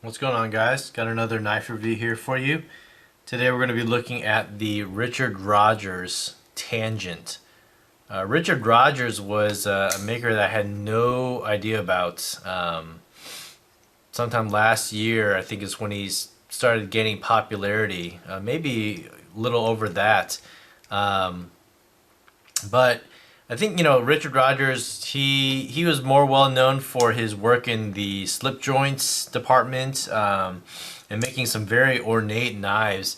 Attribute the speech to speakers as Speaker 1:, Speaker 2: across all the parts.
Speaker 1: What's going on, guys? Got another knife review here for you. Today we're going to be looking at the Richard Rogers Tangent. Richard Rogers was a maker that I had no idea about. Sometime last year, I think is when he started gaining popularity, maybe a little over that. Um, but I think Richard Rogers. He was more well known for his work in the slip joints department, and making some very ornate knives.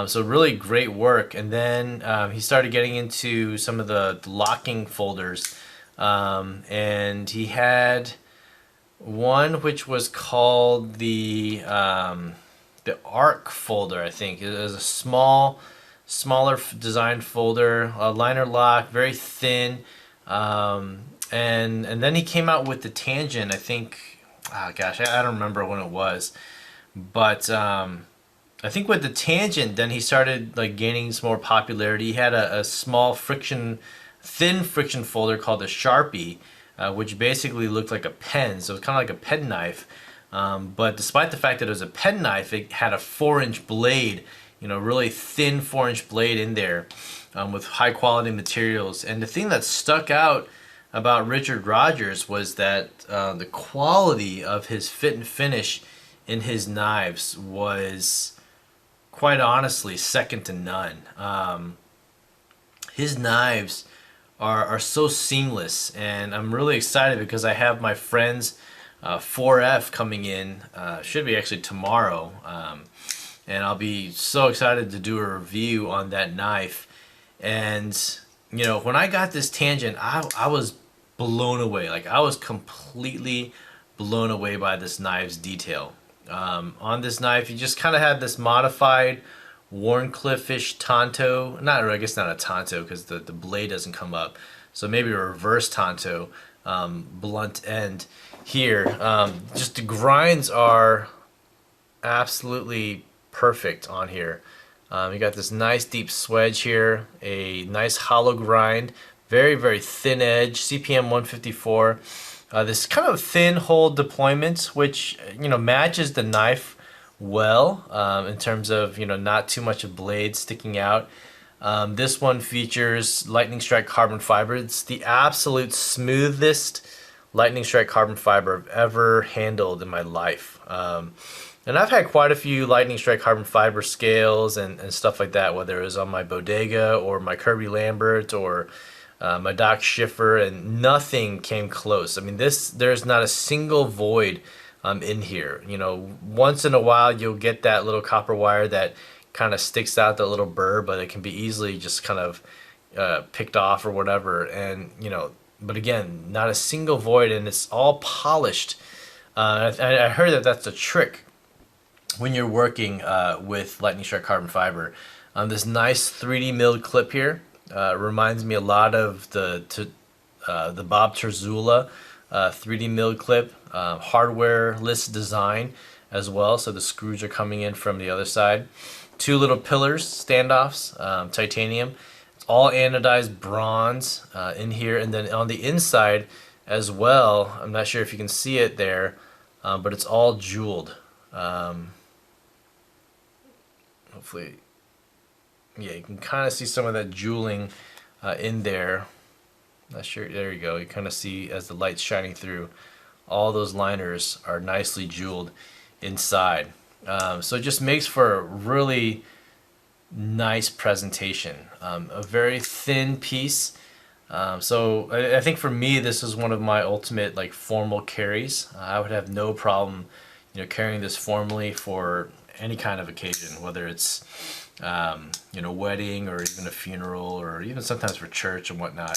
Speaker 1: So really great work. And then he started getting into some of the locking folders, and he had one which was called the arc folder. I think it was a smaller design folder, a liner lock, very thin. And then he came out with the tangent. I think, oh gosh, I don't remember when it was, but I think with the tangent, then he started like gaining some more popularity. He had a small thin friction folder called a Sharpie, which basically looked like a pen. So it's kind of like a pen knife. But despite the fact that it was a pen knife, it had a 4-inch blade, really thin 4-inch blade in there, with high quality materials. And the thing that stuck out about Richard Rogers was that the quality of his fit and finish in his knives was quite honestly second to none. His knives are so seamless, and I'm really excited because I have my friend's 4F coming in, should be actually tomorrow, and I'll be so excited to do a review on that knife. And when I got this tangent, I was blown away. Like, I was completely blown away by this knife's detail. On this knife, you just kind of had this modified Warncliffe-ish tanto. Not, I guess not a tanto because the blade doesn't come up. So maybe a reverse tanto, blunt end here. Just the grinds are absolutely perfect on here. You got this nice deep swedge here, a nice hollow grind, very, very thin edge, CPM 154. This kind of thin hole deployment, which matches the knife well, in terms of not too much of blade sticking out. This one features lightning strike carbon fiber. It's the absolute smoothest lightning strike carbon fiber I've ever handled in my life. And I've had quite a few lightning strike carbon fiber scales and stuff like that, whether it was on my Bodega or my Kirby Lambert or my Doc Schiffer, and nothing came close. I mean, there's not a single void in here. Once in a while you'll get that little copper wire that kind of sticks out, that little burr, but it can be easily just kind of picked off or whatever. And but again, not a single void, and it's all polished. I heard that that's a trick when you're working with lightning strike carbon fiber. This nice 3D milled clip here reminds me a lot of the Bob Terzula 3D milled clip, hardware-less design as well. So the screws are coming in from the other side. Two little pillars, standoffs, titanium. It's all anodized bronze in here, and then on the inside as well. I'm not sure if you can see it there, but it's all jeweled. Hopefully, yeah, you can kind of see some of that jeweling in there. Not sure. There you go. You kind of see as the light's shining through, all those liners are nicely jeweled inside. So it just makes for a really nice presentation. A very thin piece. So I think for me, this is one of my ultimate like formal carries. I would have no problem, carrying this formally for any kind of occasion, whether it's wedding or even a funeral or even sometimes for church and whatnot.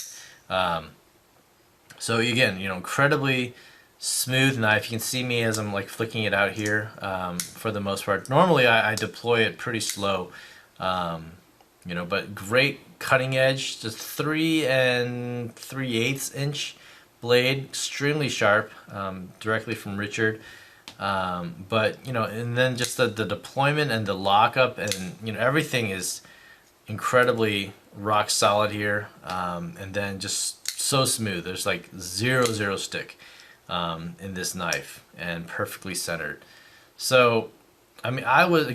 Speaker 1: So again, incredibly smooth knife. You can see me as I'm like flicking it out here, for the most part. Normally I deploy it pretty slow, but great cutting edge, just 3 3/8 inch blade, extremely sharp, directly from Richard. And then just the deployment and the lockup and everything is incredibly rock solid here, and then just so smooth. There's like zero stick in this knife, and perfectly centered. So, I mean, I was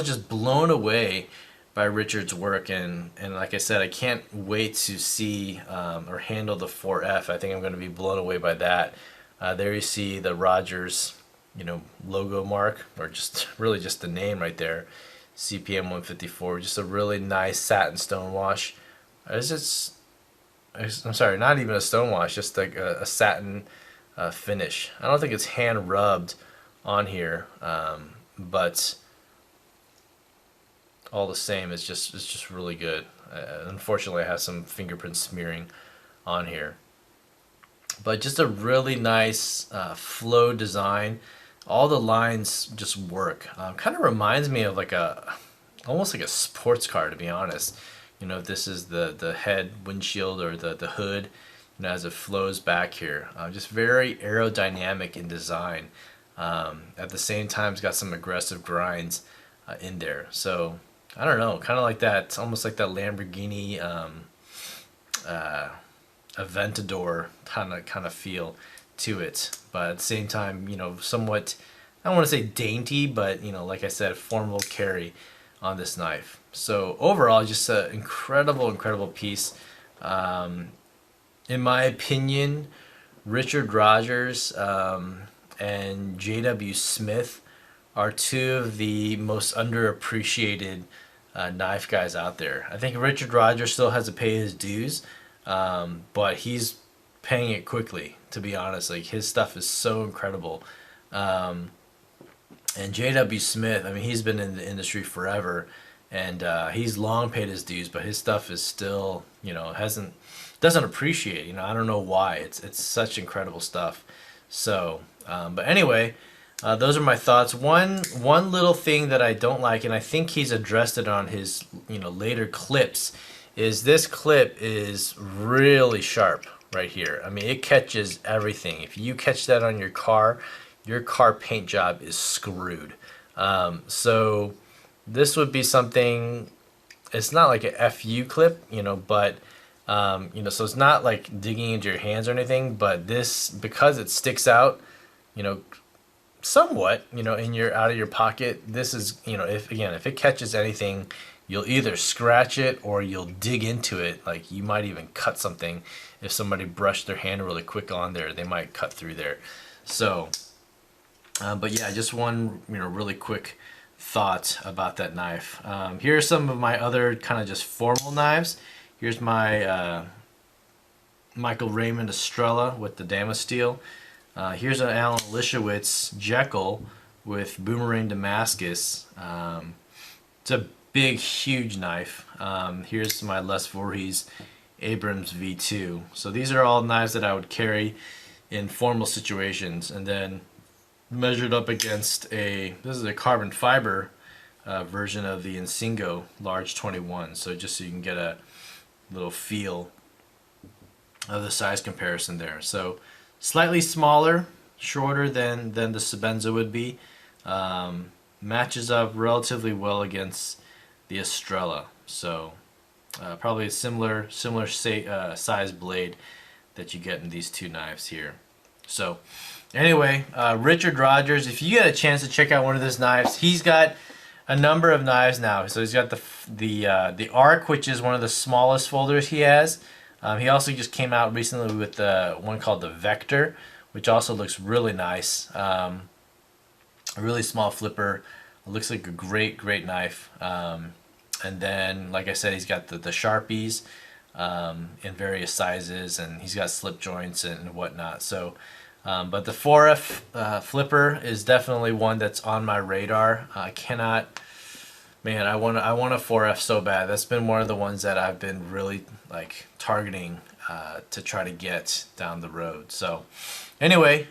Speaker 1: just blown away by Richard's work, and like I said, I can't wait to see or handle the 4F. I think I'm going to be blown away by that. There you see the Rogers, logo mark, or just really just the name right there, CPM 154. Just a really nice satin stone wash. It's just, I'm sorry, not even a stone wash, just like a satin finish. I don't think it's hand rubbed on here, but all the same, it's just really good. Unfortunately, I have some fingerprint smearing on here, but just a really nice flow design. All the lines just work. Kind of reminds me of like almost like a sports car, to be honest. This is the head windshield or the hood, as it flows back here. Just very aerodynamic in design. At the same time, it's got some aggressive grinds in there. So I don't know, kind of like that, almost like that Lamborghini Aventador kind of feel to it. But at the same time, somewhat, I don't want to say dainty, but like I said, formal carry on this knife. So overall, just an incredible piece. In my opinion, Richard Rogers and J.W. Smith are two of the most underappreciated knife guys out there. I think Richard Rogers still has to pay his dues, but he's paying it quickly, to be honest. Like, his stuff is so incredible. And J.W. Smith, I mean, he's been in the industry forever, and he's long paid his dues, but his stuff is still, doesn't appreciate. I don't know why. It's such incredible stuff. So, but anyway, those are my thoughts. One little thing that I don't like, and I think he's addressed it on his later clips, is this clip is really sharp right here. I mean, it catches everything. If you catch that on your car paint job is screwed. So this would be something. It's not like a FU clip, but so it's not like digging into your hands or anything. But this, because it sticks out, somewhat, out of your pocket. This is, if it catches anything, you'll either scratch it or you'll dig into it. Like, you might even cut something. If somebody brushed their hand really quick on there, they might cut through there. So, but yeah, just one, really quick thought about that knife. Here are some of my other kind of just formal knives. Here's my Michael Raymond Estrella with the Damasteel. Here's an Alan Lishowitz Jekyll with Boomerang Damascus. It's a big, huge knife. Here's my Les Voorhees Abrams V2. So these are all knives that I would carry in formal situations, and then measured up against this is a carbon fiber version of the Insingo Large 21. So just so you can get a little feel of the size comparison there. So slightly smaller, shorter than the Sebenza would be. Matches up relatively well against the Estrella. So probably a similar size blade that you get in these two knives here. So anyway, Richard Rogers, if you get a chance to check out one of his knives, he's got a number of knives now. So he's got the Arc, which is one of the smallest folders he has. He also just came out recently with the one called the Vector, which also looks really nice. A really small flipper. It looks like a great knife. And then, like I said, he's got the Sharpies in various sizes, and he's got slip joints and whatnot. So, but the 4F flipper is definitely one that's on my radar. I cannot, man, I want a 4F so bad. That's been one of the ones that I've been really targeting to try to get down the road. So, anyway,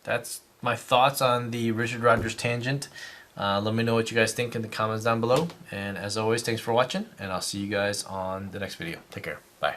Speaker 1: that's my thoughts on the Richard Rogers Tangent. Let me know what you guys think in the comments down below. And as always, thanks for watching, and I'll see you guys on the next video. Take care. Bye.